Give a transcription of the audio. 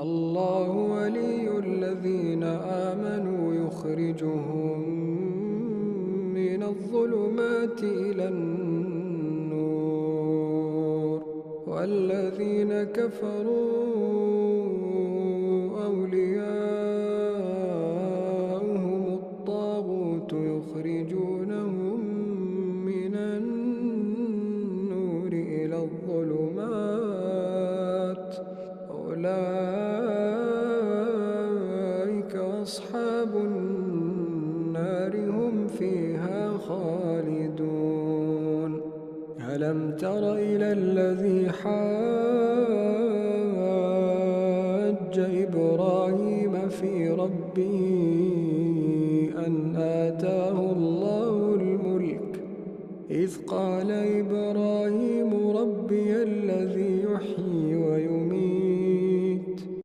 الله ولي الذين آمنوا يخرجهم من الظلمات إلى النور والذين كفروا أولياؤهم الطاغوت يخرجونهم من النور إلى الظلمات أولئك أصحاب النار هم فيها خالدون ألم تر إلى الذي حاج إبراهيم في ربه أن آتاه الله الملك إذ قال إبراهيم